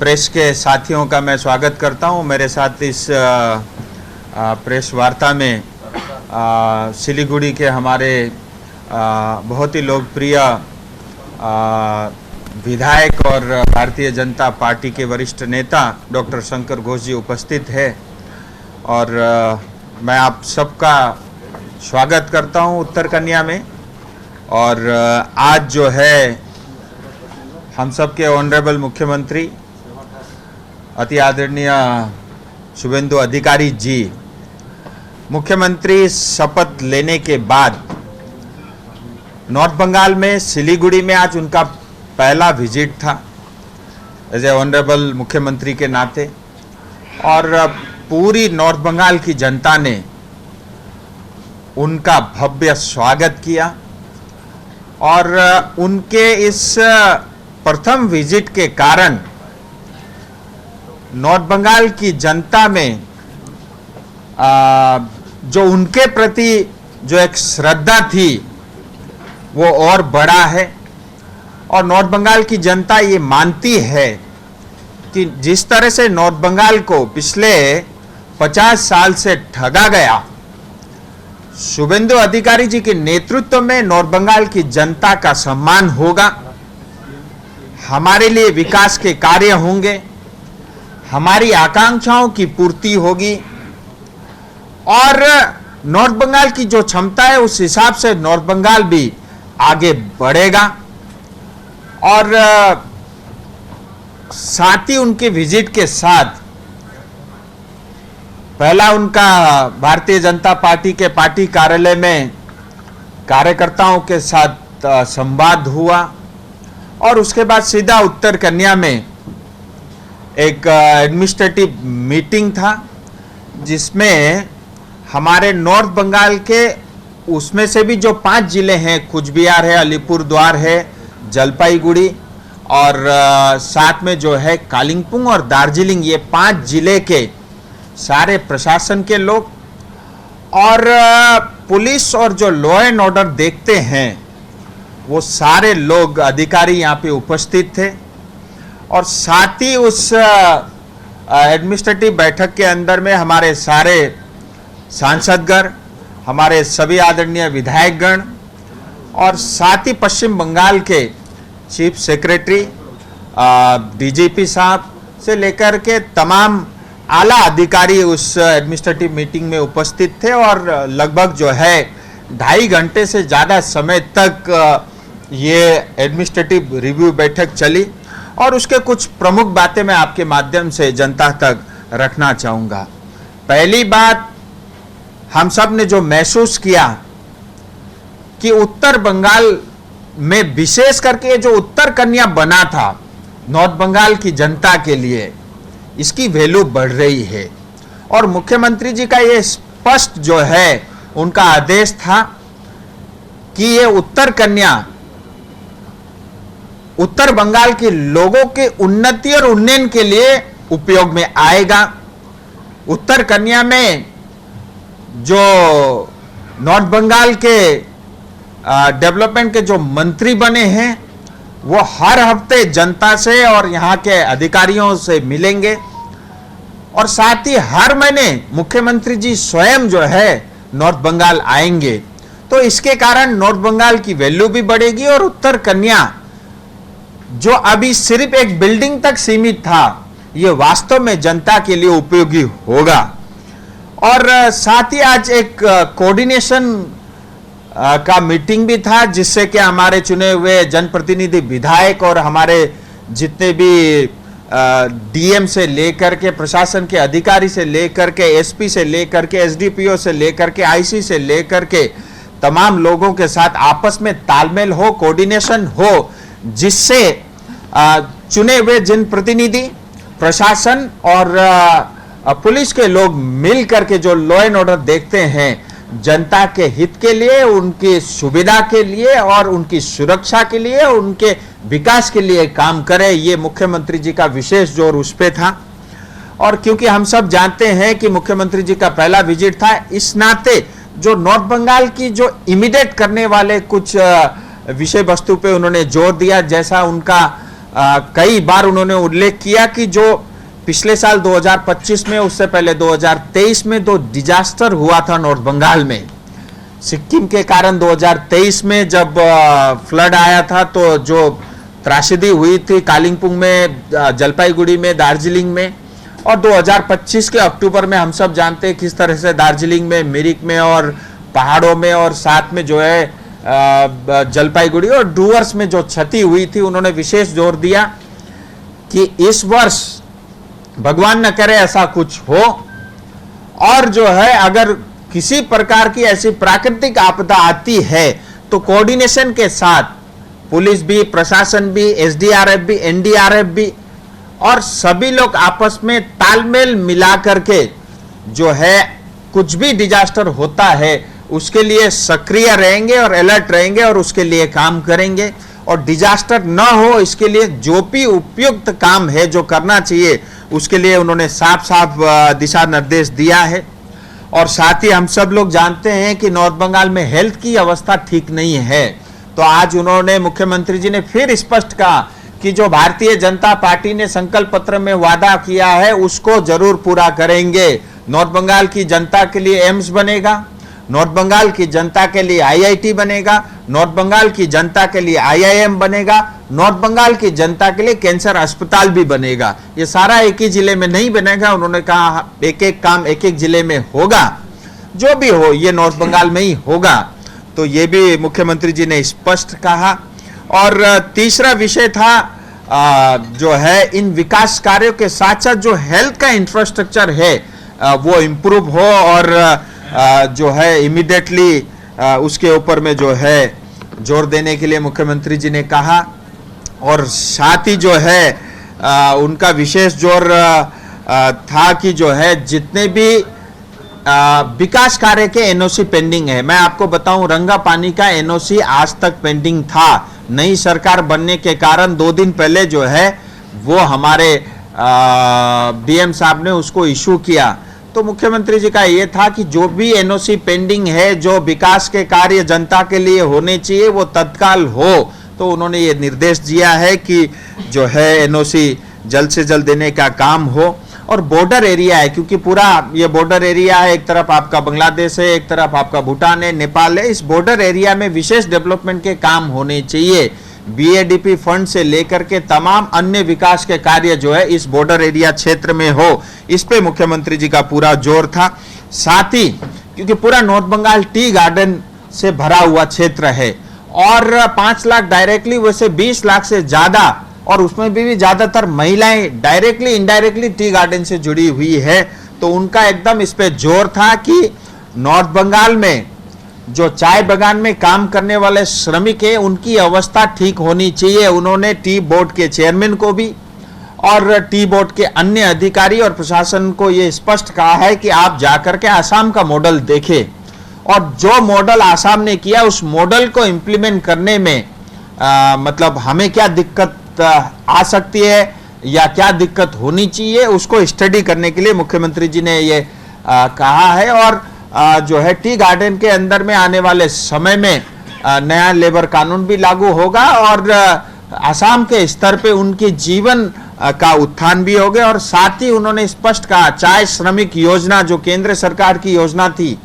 Press के साथियों का मैं स्वागत करता हूं। मेरे साथ इस प्रेस वार्ता में सिलीगुड़ी के हमारे बहुत ही लोकप्रिय विधायक और भारतीय जनता पार्टी के वरिष्ठ नेता डॉक्टर शंकर घोष जी उपस्थित है और मैं आप सबका स्वागत करता हूं उत्तर कन्या में। और आज जो है हम सबके ऑनरेबल मुख्यमंत्री अति आदरणीय शुभेंदु अधिकारी जी मुख्यमंत्री शपथ लेने के बाद नॉर्थ बंगाल में सिलीगुड़ी में आज उनका पहला विजिट था एज ए ऑनरेबल मुख्यमंत्री के नाते, और पूरी नॉर्थ बंगाल की जनता ने उनका भव्य स्वागत किया। और उनके इस प्रथम विजिट के कारण नॉर्थ बंगाल की जनता में जो उनके प्रति जो एक श्रद्धा थी वो और बढ़ा है। और नॉर्थ बंगाल की जनता ये मानती है कि जिस तरह से नॉर्थ बंगाल को पिछले 50 साल से ठगा गया, शुभेंदु अधिकारी जी के नेतृत्व में नॉर्थ बंगाल की जनता का सम्मान होगा, हमारे लिए विकास के कार्य होंगे, हमारी आकांक्षाओं की पूर्ति होगी और नॉर्थ बंगाल की जो क्षमता है उस हिसाब से नॉर्थ बंगाल भी आगे बढ़ेगा। और साथ ही उनके विजिट के साथ पहला उनका भारतीय जनता पार्टी के पार्टी कार्यालय में कार्यकर्ताओं के साथ संवाद हुआ और उसके बाद सीधा उत्तर कन्या में एक एडमिनिस्ट्रेटिव मीटिंग था जिसमें हमारे नॉर्थ बंगाल के उसमें से भी जो 5 जिले हैं, कूच बिहार है, अलीपुरद्वार है, जलपाईगुड़ी और साथ में जो है कालिंपोंग और दार्जिलिंग, ये 5 जिले के सारे प्रशासन के लोग और पुलिस और जो लॉ एंड ऑर्डर देखते हैं वो सारे लोग अधिकारी यहाँ पे उपस्थित थे। और साथ ही उस एडमिनिस्ट्रेटिव बैठक के अंदर में हमारे सारे सांसदगण, हमारे सभी आदरणीय विधायकगण और साथ ही पश्चिम बंगाल के चीफ सेक्रेटरी, डीजीपी साहब से लेकर के तमाम आला अधिकारी उस एडमिनिस्ट्रेटिव मीटिंग में उपस्थित थे। और लगभग जो है 2.5 घंटे से ज़्यादा समय तक ये एडमिनिस्ट्रेटिव रिव्यू बैठक चली और उसके कुछ प्रमुख बातें मैं आपके माध्यम से जनता तक रखना चाहूँगा। पहली बात, हम सब ने जो महसूस किया कि उत्तर बंगाल में विशेष करके जो उत्तर कन्या बना था नॉर्थ बंगाल की जनता के लिए, इसकी वैल्यू बढ़ रही है। और मुख्यमंत्री जी का ये स्पष्ट जो है उनका आदेश था कि ये उत्तर कन्या उत्तर बंगाल के लोगों के उन्नति और उन्नयन के लिए उपयोग में आएगा। उत्तर कन्या में जो नॉर्थ बंगाल के डेवलपमेंट के जो मंत्री बने हैं वो हर हफ्ते जनता से और यहाँ के अधिकारियों से मिलेंगे और साथ ही हर महीने मुख्यमंत्री जी स्वयं जो है नॉर्थ बंगाल आएंगे। तो इसके कारण नॉर्थ बंगाल की वैल्यू भी बढ़ेगी और उत्तर कन्या जो अभी सिर्फ एक बिल्डिंग तक सीमित था, ये वास्तव में जनता के लिए उपयोगी होगा। और साथ ही आज एक कोऑर्डिनेशन का मीटिंग भी था जिससे कि हमारे चुने हुए जनप्रतिनिधि विधायक और हमारे जितने भी डीएम से लेकर के प्रशासन के अधिकारी से लेकर के एसपी से लेकर के एसडीपीओ से लेकर के आईसी से लेकर के तमाम लोगों के साथ आपस में तालमेल हो, कोऑर्डिनेशन हो, जिससे चुने हुए जनप्रतिनिधि, प्रशासन और पुलिस के लोग मिल करके जो लॉ एंड ऑर्डर देखते हैं जनता के हित के लिए, उनकी सुविधा के लिए और उनकी सुरक्षा के लिए, उनके विकास के लिए काम करें। ये मुख्यमंत्री जी का विशेष जोर उस पे था। और क्योंकि हम सब जानते हैं कि मुख्यमंत्री जी का पहला विजिट था, इस नाते जो नॉर्थ बंगाल की जो इमीडिएट करने वाले कुछ विषय वस्तु पे उन्होंने जोर दिया, जैसा उनका कई बार उन्होंने उल्लेख किया कि जो पिछले साल 2025 में, उससे पहले 2023 में दो डिजास्टर हुआ था नॉर्थ बंगाल में। सिक्किम के कारण 2023 में जब फ्लड आया था तो जो त्रासदी हुई थी कालिम्पोंग में, जलपाईगुड़ी में, दार्जिलिंग में, और 2025 के अक्टूबर में हम सब जानते हैं किस तरह से दार्जिलिंग में, मिरिक में और पहाड़ों में और साथ में जो है जलपाईगुड़ी और डुवर्स में जो क्षति हुई थी। उन्होंने विशेष जोर दिया कि इस वर्ष भगवान न करे ऐसा कुछ हो, और जो है अगर किसी प्रकार की ऐसी प्राकृतिक आपदा आती है तो कोऑर्डिनेशन के साथ पुलिस भी, प्रशासन भी, एसडीआरएफ भी, एनडीआरएफ भी और सभी लोग आपस में तालमेल मिला करके जो है कुछ भी डिजास्टर होता है उसके लिए सक्रिय रहेंगे और अलर्ट रहेंगे और उसके लिए काम करेंगे, और डिजास्टर न हो इसके लिए जो भी उपयुक्त काम है जो करना चाहिए उसके लिए उन्होंने साफ साफ दिशा निर्देश दिया है। और साथ ही हम सब लोग जानते हैं कि नॉर्थ बंगाल में हेल्थ की अवस्था ठीक नहीं है, तो आज उन्होंने, मुख्यमंत्री जी ने फिर स्पष्ट कहा कि जो भारतीय जनता पार्टी ने संकल्प पत्र में वादा किया है उसको जरूर पूरा करेंगे। नॉर्थ बंगाल की जनता के लिए एम्स बनेगा, नॉर्थ बंगाल की जनता के लिए आईआईटी बनेगा, नॉर्थ बंगाल की जनता के लिए आईआईएम बनेगा, नॉर्थ बंगाल की जनता के लिए कैंसर अस्पताल भी बनेगा। ये सारा एक ही जिले में नहीं बनेगा, उन्होंने कहा एक एक काम एक एक जिले में होगा, जो भी हो ये नॉर्थ बंगाल में ही होगा। तो ये भी मुख्यमंत्री जी ने स्पष्ट कहा। और तीसरा विषय था जो है इन विकास कार्यों के साथ साथ जो हेल्थ का इंफ्रास्ट्रक्चर है वो इम्प्रूव हो, और जो है इमीडिएटली उसके ऊपर में जो है जोर देने के लिए मुख्यमंत्री जी ने कहा। और साथ ही जो है उनका विशेष जोर था कि जो है जितने भी विकास कार्य के एनओसी पेंडिंग है, मैं आपको बताऊं रंगापानी का एनओसी आज तक पेंडिंग था। नई सरकार बनने के कारण 2 दिन पहले जो है वो हमारे डीएम साहब ने उसको इशू किया। तो मुख्यमंत्री जी का ये था कि जो भी एनओसी पेंडिंग है, जो विकास के कार्य जनता के लिए होने चाहिए वो तत्काल हो। तो उन्होंने ये निर्देश दिया है कि जो है एनओसी जल्द से जल्द देने का काम हो। और बॉर्डर एरिया है, क्योंकि पूरा ये बॉर्डर एरिया है, एक तरफ आपका बांग्लादेश है, एक तरफ आपका भूटान है, नेपाल है, इस बॉर्डर एरिया में विशेष डेवलपमेंट के काम होने चाहिए। बीएडीपी फंड से लेकर के तमाम अन्य विकास के कार्य जो है इस बॉर्डर एरिया क्षेत्र में हो, इस पे मुख्यमंत्री जी का पूरा जोर था। साथ ही क्योंकि पूरा नॉर्थ बंगाल टी गार्डन से भरा हुआ क्षेत्र है और 5 लाख डायरेक्टली, वैसे 20 लाख से ज्यादा, और उसमें भी ज्यादातर महिलाएं डायरेक्टली इनडायरेक्टली टी गार्डन से जुड़ी हुई है, तो उनका एकदम इस पे जोर था कि नॉर्थ बंगाल में जो चाय बागान में काम करने वाले श्रमिक है उनकी अवस्था ठीक होनी चाहिए। उन्होंने टी बोर्ड के चेयरमैन को भी और टी बोर्ड के अन्य अधिकारी और प्रशासन को ये स्पष्ट कहा है कि आप जाकर के आसाम का मॉडल देखें, और जो मॉडल आसाम ने किया उस मॉडल को इम्प्लीमेंट करने में मतलब हमें क्या दिक्कत आ सकती है या क्या दिक्कत होनी चाहिए उसको स्टडी करने के लिए मुख्यमंत्री जी ने ये कहा है। और जो है टी गार्डन के अंदर में आने वाले समय में नया लेबर कानून भी लागू होगा और असम के स्तर पे उनकी जीवन का उत्थान भी होगा। और साथ ही उन्होंने स्पष्ट कहा चाय श्रमिक योजना जो केंद्र सरकार की योजना थी,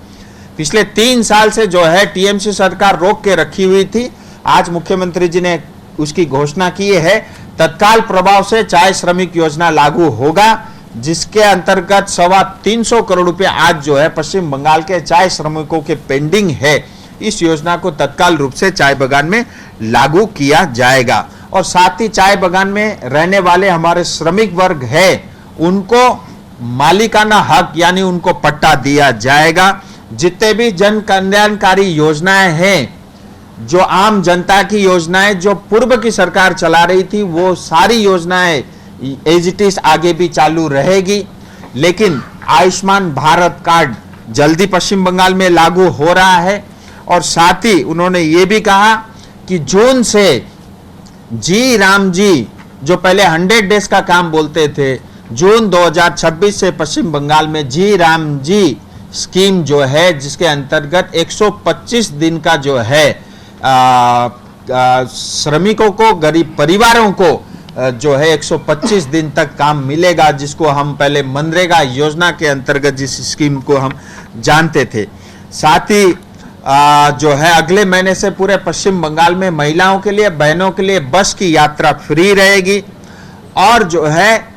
पिछले 3 साल से जो है टीएमसी सरकार रोक के रखी हुई थी, आज मुख्यमंत्री जी ने उसकी घोषणा की है। तत्काल प्रभाव से चाय श्रमिक योजना लागू होगा, जिसके अंतर्गत 325 करोड़ रुपए आज जो है पश्चिम बंगाल के चाय श्रमिकों के पेंडिंग है, इस योजना को तत्काल रूप से चाय बागान में लागू किया जाएगा। और साथ ही चाय बागान में रहने वाले हमारे श्रमिक वर्ग है उनको मालिकाना हक यानी उनको पट्टा दिया जाएगा। जितने भी जन कल्याणकारी योजनाएं हैं, जो आम जनता की योजनाएं जो पूर्व की सरकार चला रही थी, वो सारी योजनाएं एज इट इज आगे भी चालू रहेगी। लेकिन आयुष्मान भारत कार्ड जल्दी पश्चिम बंगाल में लागू हो रहा है। और साथ ही उन्होंने ये भी कहा कि जून से जी राम जी जो पहले 100 डेज का काम बोलते थे, जून 2026 से पश्चिम बंगाल में जी राम जी स्कीम जो है, जिसके अंतर्गत 125 दिन का जो है श्रमिकों को, गरीब परिवारों को जो है 125 दिन तक काम मिलेगा, जिसको हम पहले मनरेगा योजना के अंतर्गत जिस स्कीम को हम जानते थे। साथ ही जो है अगले महीने से पूरे पश्चिम बंगाल में महिलाओं के लिए, बहनों के लिए बस की यात्रा फ्री रहेगी। और जो है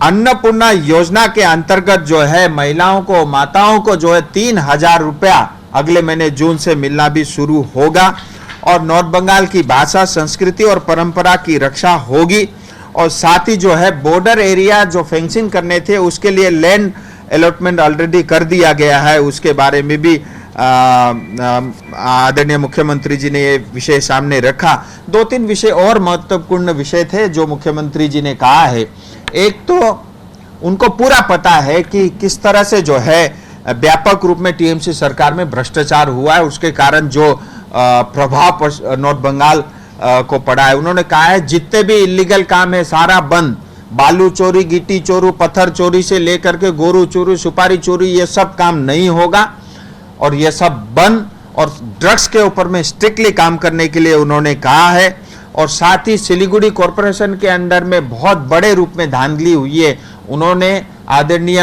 अन्नपूर्णा योजना के अंतर्गत जो है महिलाओं को, माताओं को जो है 3,000 रुपया अगले महीने जून से मिलना भी शुरू होगा। और नॉर्थ बंगाल की भाषा, संस्कृति और परंपरा की रक्षा होगी। और साथ ही जो है बॉर्डर एरिया जो फेंसिंग करने थे उसके लिए लैंड अलॉटमेंट ऑलरेडी कर दिया गया है, उसके बारे में भी आदरणीय मुख्यमंत्री जी ने ये विषय सामने रखा। 2-3 विषय और महत्वपूर्ण विषय थे जो मुख्यमंत्री जी ने कहा है। एक तो उनको पूरा पता है कि किस तरह से जो है व्यापक रूप में टीएमसी सरकार में भ्रष्टाचार हुआ है, उसके कारण जो प्रभाव नॉर्थ बंगाल को पड़ा है। उन्होंने कहा है जितने भी इलीगल काम है सारा बंद, बालू चोरी, गिट्टी चोरी, पत्थर चोरी से लेकर के गोरू चोरी, सुपारी चोरी, ये सब काम नहीं होगा और ये सब बंद। और ड्रग्स के ऊपर में स्ट्रिक्टली काम करने के लिए उन्होंने कहा है। और साथ ही सिलीगुड़ी कॉरपोरेशन के अंदर में बहुत बड़े रूप में धांधली हुई है। उन्होंने आदरणीय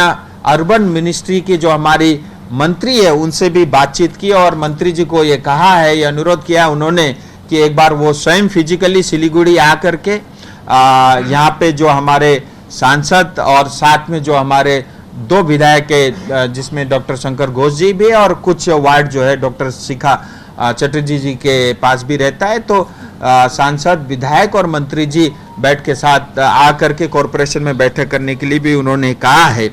अर्बन मिनिस्ट्री की जो हमारी मंत्री है उनसे भी बातचीत की और मंत्री जी को ये कहा है, ये अनुरोध किया उन्होंने कि एक बार वो स्वयं फिजिकली सिलीगुड़ी आकर के यहाँ पे जो हमारे सांसद और साथ में जो हमारे 2 विधायक है, जिसमें डॉक्टर शंकर घोष जी भी और कुछ वार्ड जो है डॉक्टर शिखा चटर्जी जी के पास भी रहता है, तो सांसद, विधायक और मंत्री जी बैठ के साथ आकर के कॉरपोरेशन में बैठक करने के लिए भी उन्होंने कहा है।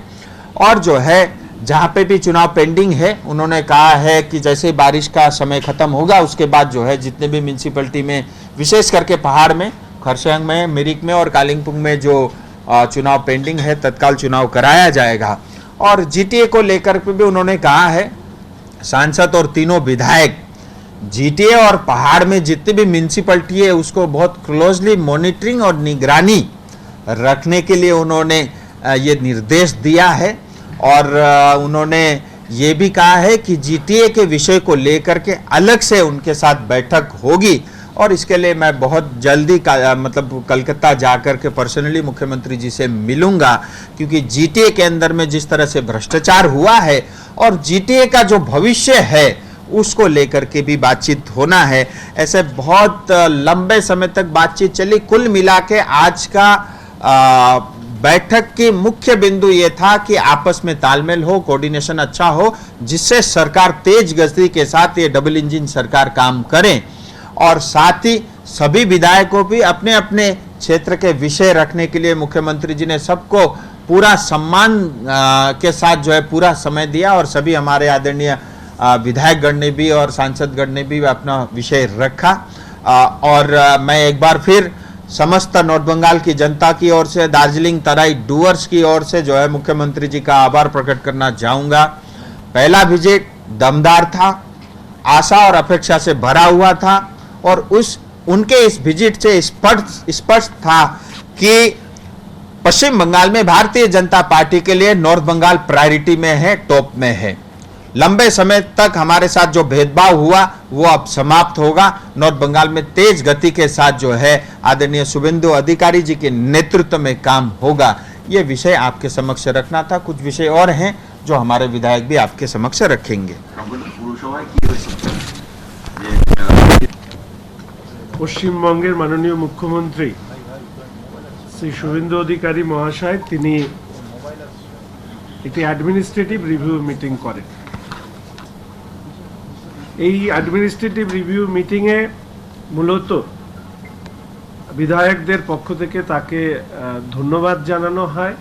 और जो है जहाँ पे भी चुनाव पेंडिंग है, उन्होंने कहा है कि जैसे बारिश का समय खत्म होगा उसके बाद जो है जितने भी म्यूनसिपैलिटी में, विशेष करके पहाड़ में, खरसांग में, मिरिक में और कालिम्पोंग में जो चुनाव पेंडिंग है तत्काल चुनाव कराया जाएगा। और जीटीए को लेकर के भी उन्होंने कहा है, सांसद और तीनों विधायक जीटीए और पहाड़ में जितनी भी म्यूनसिपैलिटी है उसको बहुत क्लोजली मॉनिटरिंग और निगरानी रखने के लिए उन्होंने ये निर्देश दिया है। और उन्होंने ये भी कहा है कि जीटीए के विषय को लेकर के अलग से उनके साथ बैठक होगी। और इसके लिए मैं बहुत जल्दी मतलब कलकत्ता जाकर के पर्सनली मुख्यमंत्री जी से मिलूंगा, क्योंकि जीटीए के अंदर में जिस तरह से भ्रष्टाचार हुआ है और जीटीए का जो भविष्य है उसको लेकर के भी बातचीत होना है। ऐसे बहुत लंबे समय तक बातचीत चली। कुल मिला के आज का बैठक की मुख्य बिंदु ये था कि आपस में तालमेल हो, कोऑर्डिनेशन अच्छा हो, जिससे सरकार तेज गति के साथ ये डबल इंजन सरकार काम करे। और साथ ही सभी विधायकों भी अपने अपने क्षेत्र के विषय रखने के लिए मुख्यमंत्री जी ने सबको पूरा सम्मान के साथ जो है पूरा समय दिया। और सभी हमारे आदरणीय विधायक गण ने भी और सांसद गण ने भी अपना विषय रखा। और मैं एक बार फिर समस्त नॉर्थ बंगाल की जनता की ओर से, दार्जिलिंग तराई डूअर्स की ओर से जो है मुख्यमंत्री जी का आभार प्रकट करना चाहूंगा। पहला विजिट दमदार था, आशा और अपेक्षा से भरा हुआ था और उनके इस विजिट से स्पष्ट था कि पश्चिम बंगाल में भारतीय जनता पार्टी के लिए नॉर्थ बंगाल प्रायोरिटी में है, टॉप में है। लंबे समय तक हमारे साथ जो भेदभाव हुआ वो अब समाप्त होगा। नॉर्थ बंगाल में तेज गति के साथ जो है आदरणीय शुभेंदु अधिकारी जी के नेतृत्व में काम होगा। ये विषय आपके समक्ष रखना था। कुछ विषय और हैं जो हमारे विधायक भी आपके समक्ष रखेंगे। পশ্চিমবঙ্গের মাননীয় মুখ্যমন্ত্রী শ্রী শুভেন্দু অধিকারী মহাশয় তিনি একটি অ্যাডমিনিস্ট্রেটিভ রিভিউ মিটিং করেন। এই অ্যাডমিনিস্ট্রেটিভ রিভিউ মিটিংয়ে মূলত বিধায়কদের পক্ষ থেকে তাকে ধন্যবাদ জানানো হয়।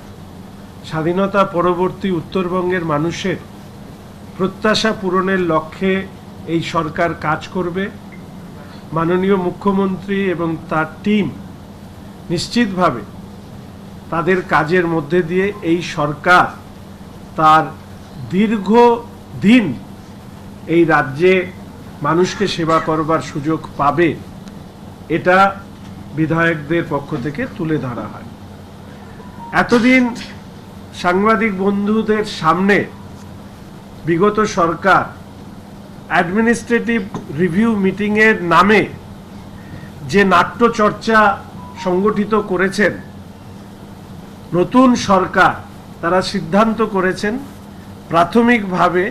স্বাধীনতা পরবর্তী উত্তরবঙ্গের মানুষের প্রত্যাশা পূরণের লক্ষ্যে এই সরকার কাজ করবে। মাননীয় মুখ্যমন্ত্রী এবং তার টিম নিশ্চিতভাবে তাদের কাজের মধ্যে দিয়ে এই সরকার তার দীর্ঘদিন এই রাজ্যে মানুষকে সেবা করবার সুযোগ পাবে, এটা বিধায়কদের পক্ষ থেকে তুলে ধরা হয়। এতদিন সাংবাদিক বন্ধুদের সামনে বিগত সরকার অ্যাডমিনিস্ট্রেটিভ রিভিউ মিটিংয়ের নামে যে নাট্যচর্চা সংগঠিত করেছেন নতুন সরকার, তারা সিদ্ধান্ত করেছেন প্রাথমিকভাবে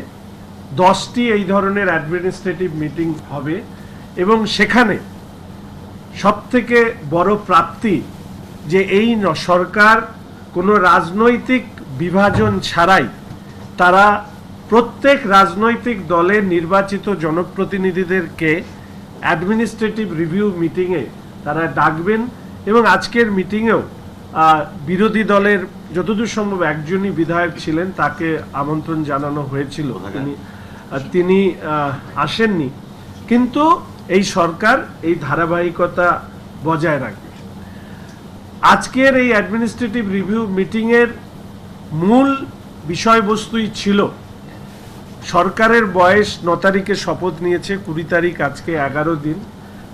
10টি এই ধরনের অ্যাডমিনিস্ট্রেটিভ মিটিং হবে এবং সেখানে সবথেকে বড় প্রাপ্তি যে এই সরকার কোনো রাজনৈতিক বিভাজন ছাড়াই তারা প্রত্যেক রাজনৈতিক দলের নির্বাচিত জনপ্রতিনিধিদেরকে অ্যাডমিনিস্ট্রেটিভ রিভিউ মিটিংয়ে তারা ডাকবেন এবং আজকের মিটিংয়েও বিরোধী দলের যতদূর সম্ভব একজনই বিধায়ক ছিলেন, তাকে আমন্ত্রণ জানানো হয়েছিল, তিনি আসেননি, কিন্তু এই সরকার এই ধারাবাহিকতা বজায় রাখবে। আজকের এই অ্যাডমিনিস্ট্রেটিভ রিভিউ মিটিংয়ের মূল বিষয়বস্তুই ছিল সরকারের বয়স 9 তারিখে শপথ নিয়েছে, 20 তারিখ, আজকে 11 দিন।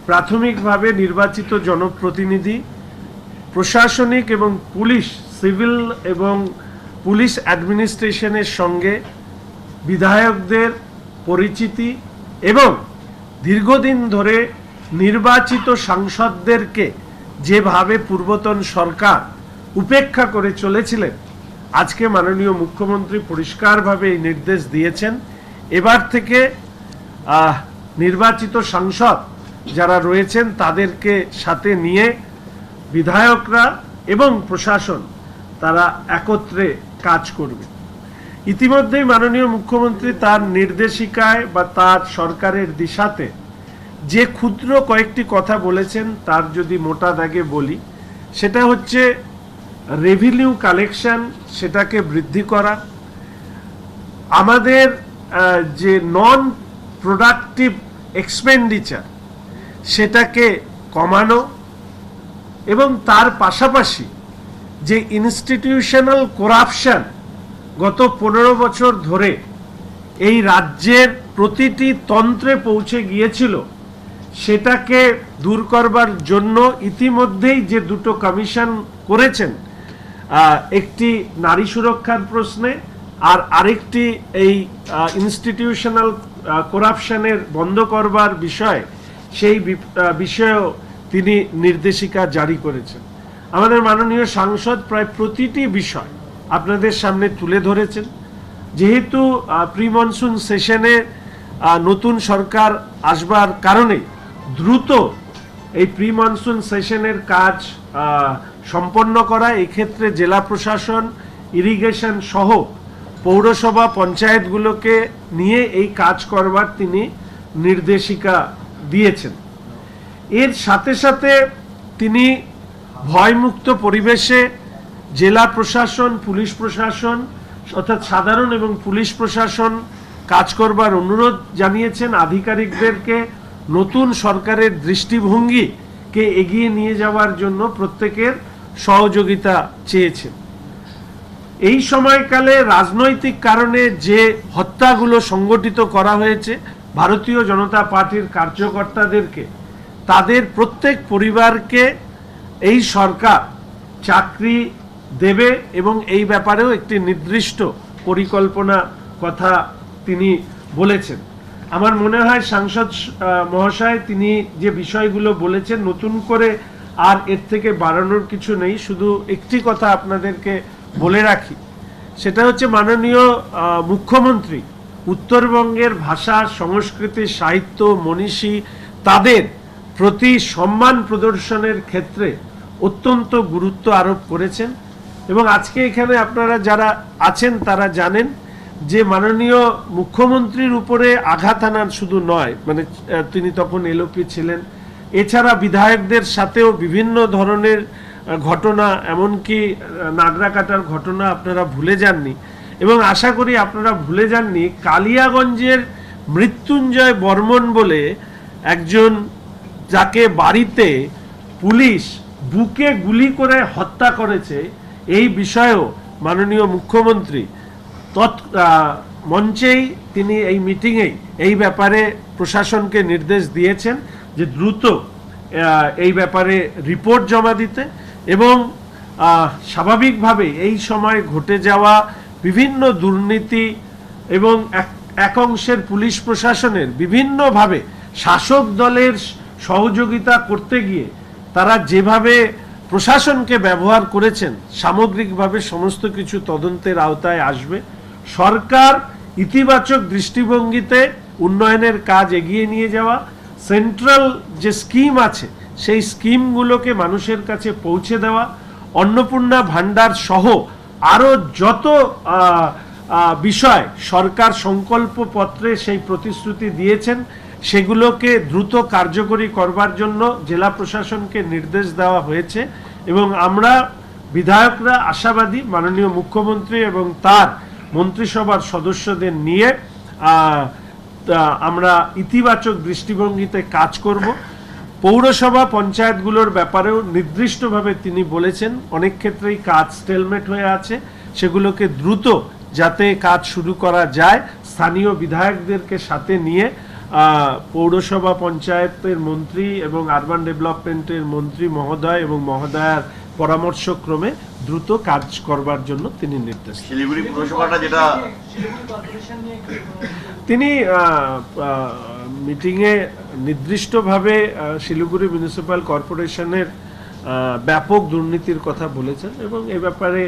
প্রাথমিকভাবে নির্বাচিত জনপ্রতিনিধি, প্রশাসনিক এবং পুলিশ, সিভিল এবং পুলিশ অ্যাডমিনিস্ট্রেশনের সঙ্গে বিধায়কদের পরিচিতি এবং দীর্ঘদিন ধরে নির্বাচিত সাংসদদেরকে যেভাবে পূর্বতন সরকার উপেক্ষা করে চলেছিলেন, আজকে মাননীয় মুখ্যমন্ত্রী পরিষ্কারভাবে এই নির্দেশ দিয়েছেন এবার থেকে নির্বাচিত সাংসদ যারা রয়েছেন তাদেরকে সাথে নিয়ে বিধায়করা এবং প্রশাসন তারা একত্রে কাজ করবে। ইতিমধ্যেই মাননীয় মুখ্যমন্ত্রী তার নির্দেশিকায় বা তার সরকারের দিশাতে যে ক্ষুদ্র কয়েকটি কথা বলেছেন তার যদি মোটা দাগে বলি, সেটা হচ্ছে রেভিনিউ কালেকশন সেটাকে বৃদ্ধি করা, আমাদের যে নন প্রোডাক্টিভ এক্সপেন্ডিচার সেটাকে কমানো এবং তার পাশাপাশি যে ইনস্টিটিউশনাল করাপশন গত 15 বছর ধরে এই রাজ্যের প্রতিটি তন্ত্রে পৌঁছে গিয়েছিল সেটাকে দূর করবার জন্য ইতিমধ্যেই যে দুটো কমিশন করেছেন, একটি নারী সুরক্ষার প্রশ্নে আর আরেকটি এই ইনস্টিটিউশনাল করাপশনের বন্ধ করবার বিষয়ে, সেই বিষয়েও তিনি নির্দেশিকা জারি করেছেন। আমাদের মাননীয় সাংসদ প্রায় প্রতিটি বিষয় আপনাদের সামনে তুলে ধরেছেন। যেহেতু প্রি মনসুন সেশনে নতুন সরকার আসবার কারণে দ্রুত এই প্রি মনসুন সেশনের কাজ সম্পন্ন করা, এক্ষেত্রে জেলা প্রশাসন, ইরিগেশন সহ পৌরসভা পঞ্চায়েতগুলোকে নিয়ে এই কাজ করবার তিনি নির্দেশিকা দিয়েছেন। এর সাথে সাথে তিনি ভয়মুক্ত পরিবেশে জেলা প্রশাসন, পুলিশ প্রশাসন অর্থাৎ সাধারণ এবং পুলিশ প্রশাসন কাজ করবার অনুরোধ জানিয়েছেন। আধিকারিকদেরকে নতুন সরকারের দৃষ্টিভঙ্গিকে এগিয়ে নিয়ে যাওয়ার জন্য প্রত্যেকের সহযোগিতা চেয়েছেন। এই সময়কালে রাজনৈতিক কারণে যে হত্যাগুলো সংগঠিত করা হয়েছে, ভারতীয় জনতা পার্টির কার্যকর্তাদেরকে, তাদের প্রত্যেক পরিবারকে এই সরকার চাকরি দেবে এবং এই ব্যাপারেও একটি নির্দিষ্ট পরিকল্পনা কথা তিনি বলেছেন। আমার মনে হয় সাংসদ মহাশয় তিনি যে বিষয়গুলো বলেছেন নতুন করে আর এর থেকে বাড়ানোর কিছু নেই। শুধু একটি কথা আপনাদেরকে বলে রাখি, সেটা হচ্ছে মাননীয় মুখ্যমন্ত্রী উত্তরবঙ্গের ভাষা, সংস্কৃতি, সাহিত্য, মনীষী তাদের প্রতি সম্মান প্রদর্শনের ক্ষেত্রে অত্যন্ত গুরুত্ব আরোপ করেছেন এবং আজকে এখানে আপনারা যারা আছেন তারা জানেন যে মাননীয় মুখ্যমন্ত্রীর উপরে আঘাত আনার শুধু নয়, মানে তিনি তখন এলওপি ছিলেন, এছাড়া বিধায়কদের সাথেও বিভিন্ন ধরনের ঘটনা, এমনকি নাগরা কাটার ঘটনা আপনারা ভুলে যাননি এবং আশা করি আপনারা ভুলে যাননি কালিয়াগঞ্জের মৃত্যুঞ্জয় বর্মন বলে একজন, যাকে বাড়িতে পুলিশ বুকে গুলি করে হত্যা করেছে। এই বিষয়েও মাননীয় মুখ্যমন্ত্রী মঞ্চেই তিনি এই মিটিংয়েই এই ব্যাপারে প্রশাসনকে নির্দেশ দিয়েছেন যে দ্রুত এই ব্যাপারে রিপোর্ট জমা দিতে এবং স্বাভাবিকভাবে এই সময় ঘটে যাওয়া বিভিন্ন দুর্নীতি এবং এক অংশের পুলিশ প্রশাসনের বিভিন্নভাবে শাসক দলের সহযোগিতা করতে গিয়ে তারা যেভাবে প্রশাসনকে ব্যবহার করেছেন সামগ্রিকভাবে সমস্ত কিছু তদন্তের আওতায় আসবে। সরকার ইতিবাচক দৃষ্টিভঙ্গিতে উন্নয়নের কাজ এগিয়ে নিয়ে যাওয়া, সেন্ট্রাল যে স্কিম আছে সেই স্কিমগুলোকে মানুষের কাছে পৌঁছে দেওয়া, অন্নপূর্ণা ভান্ডার সহ আরও যত বিষয় সরকার সংকল্পপত্রে সেই প্রতিশ্রুতি দিয়েছেন সেগুলোকে দ্রুত কার্যকরী করবার জন্য জেলা প্রশাসনকে নির্দেশ দেওয়া হয়েছে। এবং আমরা বিধায়করা আশাবাদী মাননীয় মুখ্যমন্ত্রী এবং তার মন্ত্রিসভার সদস্যদের নিয়ে আমরা ইতিবাচক দৃষ্টিভঙ্গিতে কাজ করব। পৌরসভা পঞ্চায়েতগুলোর ব্যাপারেও নির্দিষ্টভাবে তিনি বলেছেন অনেক ক্ষেত্রেই কাজ স্টেলমেট হয়ে আছে, সেগুলোকে দ্রুত যাতে কাজ শুরু করা যায়, স্থানীয় বিধায়কদেরকে সাথে নিয়ে পৌরসভা পঞ্চায়েতের মন্ত্রী এবং আরবান ডেভেলপমেন্টের মন্ত্রী মহোদয় এবং মহোদয়ার পরামর্শক্রমে দ্রুত কাজ করবার জন্য তিনি নির্দেশ দেন। শিলিগুড়ি পৌরসভাটা যেটা তিনি মিটিংয়ে নির্দিষ্টভাবে শিলিগুড়ি মিউনিসিপ্যাল কর্পোরেশনের ব্যাপক দুর্নীতির কথা বলেছেন এবং এ ব্যাপারে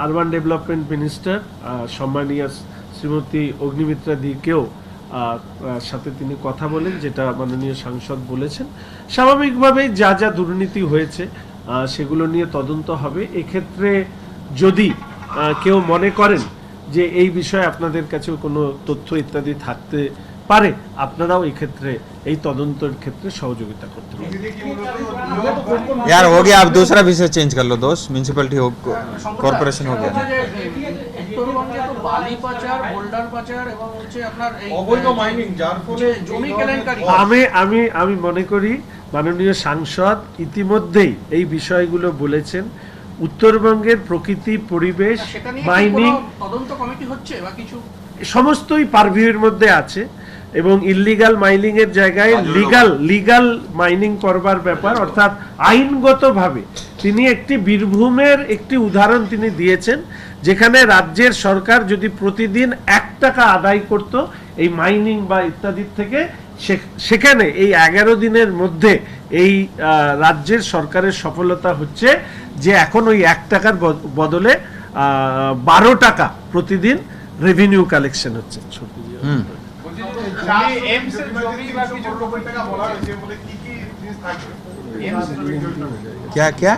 আরবান ডেভেলপমেন্ট মিনিস্টার সম্মানীয় শ্রীমতী অগ্নিমিত্রা দিকেও সাথে তিনি কথা বলেন, যেটা মাননীয় সাংসদ বলেছেন। স্বাভাবিকভাবেই যা যা দুর্নীতি হয়েছে সেগুলো নিয়ে তদন্ত হবে। এক্ষেত্রে যদি কেউ মনে করেন যে এই বিষয়ে আপনাদের কাছেও কোনো তথ্য ইত্যাদি থাকতে পারে, আপনারাও এই ক্ষেত্রে এই তদন্তের ক্ষেত্রে সহযোগিতা করতে পারেন। यार हो गया, आप दूसरा विषय चेंज कर लो दोस्त। म्यूनसिपैलिटी हो, कॉर्पोरेशन हो गया। উত্তরবঙ্গে তো বালি পাচার, বোল্ডার পাচার এবং হচ্ছে আপনার এই অবৈধ মাইনিং, যার ফলে জমি কেলেঙ্কারি। আমি মনে করি মাননীয় সাংসদ ইতিমধ্যেই এই বিষয়গুলো বলেছেন। উত্তরবঙ্গের প্রকৃতি, পরিবেশ, মাইনিং তদন্ত কমিটি হচ্ছে বা কিছু সমস্তই পারভিউর মধ্যে আছে এবং ইললিগাল মাইনিং এর জায়গায় লিগাল মাইনিং করবার ব্যাপার, অর্থাৎ আইনগতভাবে তিনি একটি বীরভূমের একটি উদাহরণ তিনি দিয়েছেন, যেখানে রাজ্যের সরকার যদি প্রতিদিন 1 টাকা আদায় করত এই মাইনিং বা ইত্যাদির থেকে, সেখানে এই 11 দিনের মধ্যে এই রাজ্যের সরকারের সফলতা হচ্ছে যে এখন ওই 1 টাকার বদলে 12 টাকা প্রতিদিন রেভিনিউ কালেকশন হচ্ছে। क्या क्या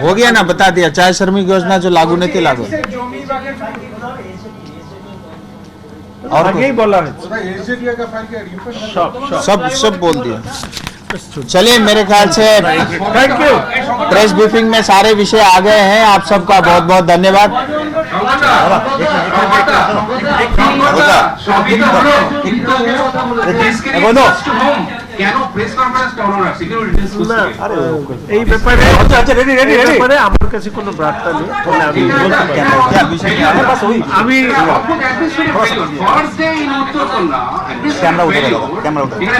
हो गया ना, बता दिया। चाय श्रमिक योजना जो लागू नहीं थी, लागू और আগেই বলা হয়েছে, सब बोल दिया। चलिए, मेरे ख्याल से থ্যাংক ইউ। प्रेस ब्रीफिंग में सारे विषय आ गए हैं। आप सबका बहुत बहुत धन्यवाद। এই ব্যাপারে আমার কাছে কোনো বার্তা নেই, তবে আমি বলতে পারি। আমি कैमरा उठेगा, कैमरा उठेगा।